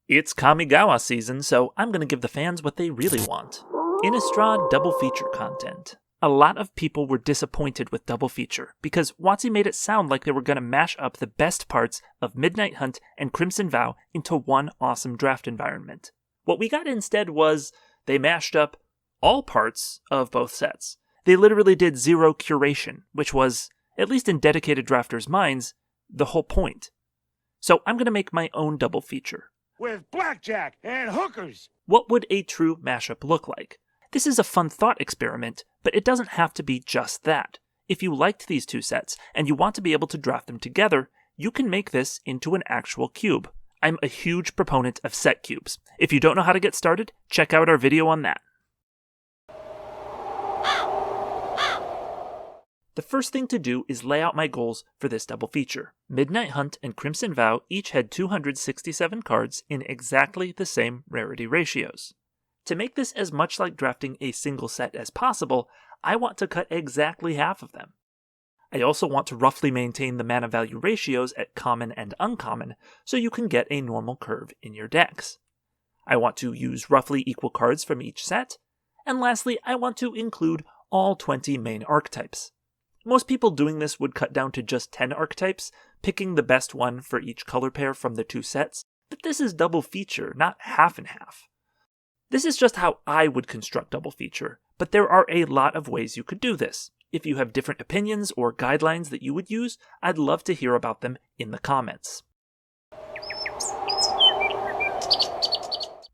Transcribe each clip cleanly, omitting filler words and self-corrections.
It's Kamigawa season, so I'm going to give the fans what they really want. INNISTRAD double feature content. A lot of people were disappointed with double feature, because WotC made it sound like they were going to mash up the best parts of Midnight Hunt and Crimson Vow into one awesome draft environment. What we got instead was they mashed up all parts of both sets. They literally did zero curation, which was, at least in dedicated drafters' minds, the whole point. So I'm going to make my own double feature. With blackjack and hookers! What would a true mashup look like? This is a fun thought experiment, but it doesn't have to be just that. If you liked these two sets, and you want to be able to draft them together, you can make this into an actual cube. I'm a huge proponent of set cubes. If you don't know how to get started, check out our video on that. The first thing to do is lay out my goals for this double feature. Midnight Hunt and Crimson Vow each had 267 cards in exactly the same rarity ratios. To make this as much like drafting a single set as possible, I want to cut exactly half of them. I also want to roughly maintain the mana value ratios at common and uncommon, so you can get a normal curve in your decks. I want to use roughly equal cards from each set, and lastly, I want to include all 20 main archetypes. Most people doing this would cut down to just 10 archetypes, picking the best one for each color pair from the two sets, but this is double feature, not half and half. This is just how I would construct double feature, but there are a lot of ways you could do this. If you have different opinions or guidelines that you would use, I'd love to hear about them in the comments.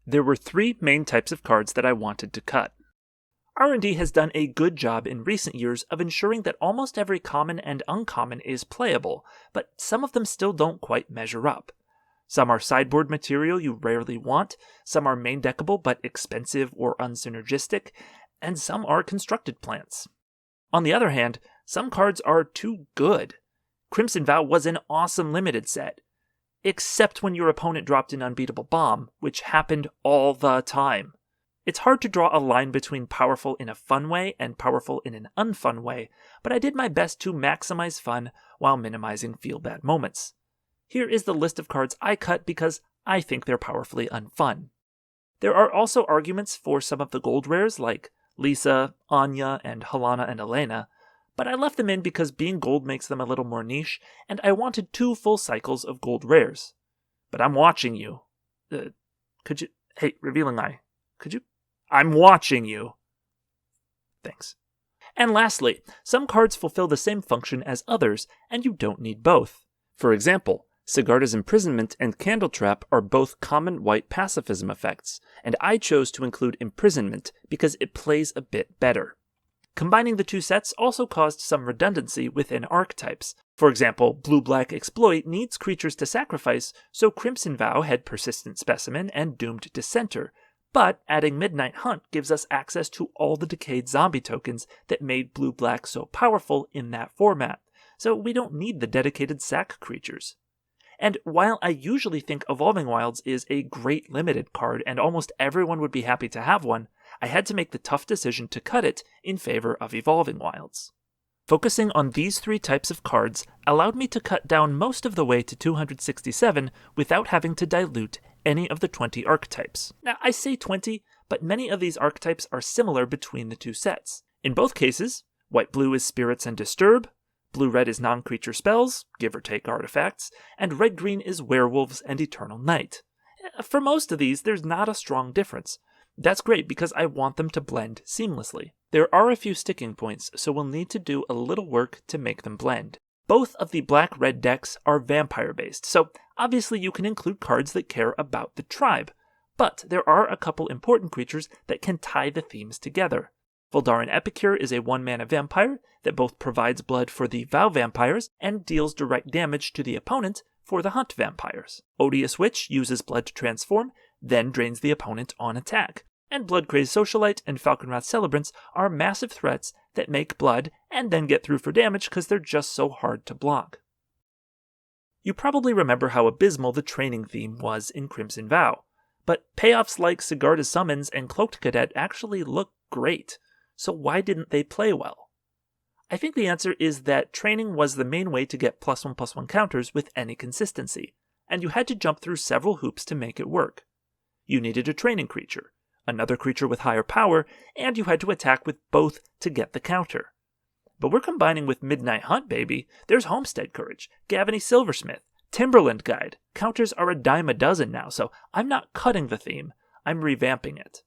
There were three main types of cards that I wanted to cut. R&D has done a good job in recent years of ensuring that almost every common and uncommon is playable, but some of them still don't quite measure up. Some are sideboard material you rarely want, some are main deckable but expensive or unsynergistic, and some are constructed plants. On the other hand, some cards are too good. Crimson Vow was an awesome limited set, except when your opponent dropped an unbeatable bomb, which happened all the time. It's hard to draw a line between powerful in a fun way and powerful in an unfun way, but I did my best to maximize fun while minimizing feel-bad moments. Here is the list of cards I cut because I think they're powerfully unfun. There are also arguments for some of the gold rares like Lisa, Anya, and Helena and Elena, but I left them in because being gold makes them a little more niche, and I wanted 2 full cycles of gold rares. But I'm watching you. Could you... Hey, Revealing Eye. Could you... I'm watching you. Thanks. And lastly, some cards fulfill the same function as others, and you don't need both. For example, Sigarda's Imprisonment and Candle Trap are both common white pacifism effects, and I chose to include Imprisonment because it plays a bit better. Combining the two sets also caused some redundancy within archetypes. For example, Blue-Black Exploit needs creatures to sacrifice, so Crimson Vow had Persistent Specimen and Doomed Dissenter, but adding Midnight Hunt gives us access to all the decayed zombie tokens that made Blue-Black so powerful in that format, so we don't need the dedicated sack creatures. And while I usually think Evolving Wilds is a great limited card and almost everyone would be happy to have one, I had to make the tough decision to cut it in favor of Evolving Wilds. Focusing on these 3 types of cards allowed me to cut down most of the way to 267 without having to dilute any of the 20 archetypes. Now, I say 20, but many of these archetypes are similar between the two sets. In both cases, White-Blue is Spirits and Disturb, Blue-Red is non-creature spells, give or take artifacts, and Red-Green is Werewolves and Eternal Night. For most of these, there's not a strong difference. That's great because I want them to blend seamlessly. There are a few sticking points, so we'll need to do a little work to make them blend. Both of the black-red decks are vampire-based, so obviously you can include cards that care about the tribe. But there are a couple important creatures that can tie the themes together. Voldaren Epicure is a 1-mana vampire that both provides blood for the Vow vampires and deals direct damage to the opponent for the Hunt vampires. Odious Witch uses blood to transform, then drains the opponent on attack. And Blood-Crazed Socialite and Falconwrath Celebrants are massive threats that make blood and then get through for damage because they're just so hard to block. You probably remember how abysmal the training theme was in Crimson Vow, but payoffs like Sigarda's Summons and Cloaked Cadet actually look great, so why didn't they play well? I think the answer is that training was the main way to get +1/+1 counters with any consistency, and you had to jump through several hoops to make it work. You needed a training creature, another creature with higher power, and you had to attack with both to get the counter. But we're combining with Midnight Hunt, baby. There's Homestead Courage, Gavany Silversmith, Timberland Guide. Counters are a dime a dozen now, so I'm not cutting the theme, I'm revamping it.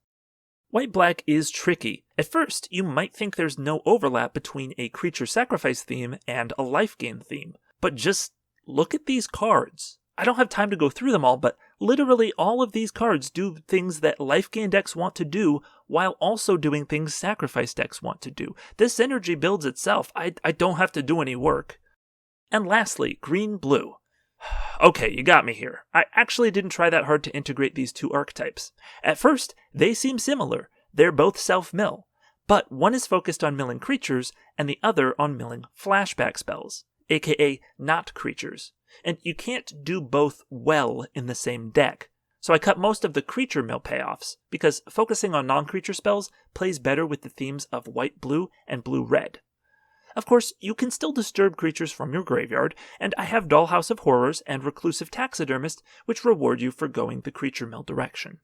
White-black is tricky. At first, you might think there's no overlap between a creature sacrifice theme and a life gain theme, but just look at these cards. I don't have time to go through them all, but literally all of these cards do things that life gain decks want to do while also doing things sacrifice decks want to do. This synergy builds itself. I don't have to do any work. And lastly, green-blue. Okay, you got me here. I actually didn't try that hard to integrate these two archetypes. At first, they seem similar. They're both self-mill. But one is focused on milling creatures, and the other on milling flashback spells, aka not creatures. And you can't do both well in the same deck. So I cut most of the creature mill payoffs, because focusing on non-creature spells plays better with the themes of white-blue and blue-red. Of course, you can still disturb creatures from your graveyard, and I have Dollhouse of Horrors and Reclusive Taxidermist, which reward you for going the creature mill direction.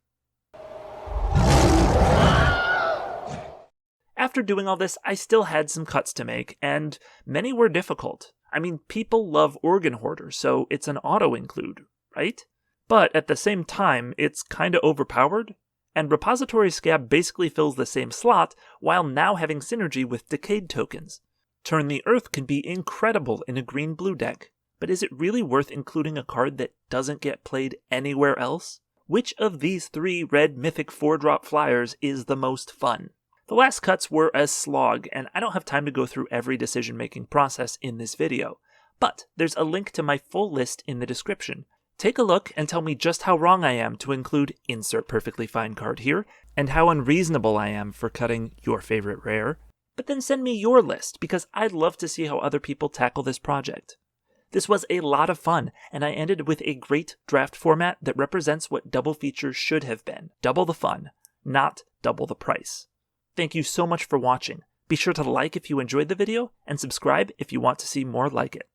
After doing all this, I still had some cuts to make, and many were difficult. I mean, people love Organ Hoarder, so it's an auto-include, right? But at the same time, it's kinda overpowered, and Repository Scab basically fills the same slot while now having synergy with Decayed tokens. Turn the Earth can be incredible in a green-blue deck, but is it really worth including a card that doesn't get played anywhere else? Which of these 3 red mythic 4-drop flyers is the most fun? The last cuts were a slog, and I don't have time to go through every decision-making process in this video, but there's a link to my full list in the description. Take a look and tell me just how wrong I am to include insert perfectly fine card here, and how unreasonable I am for cutting your favorite rare. But then send me your list, because I'd love to see how other people tackle this project. This was a lot of fun, and I ended with a great draft format that represents what double features should have been. Double the fun, not double the price. Thank you so much for watching. Be sure to like if you enjoyed the video, and subscribe if you want to see more like it.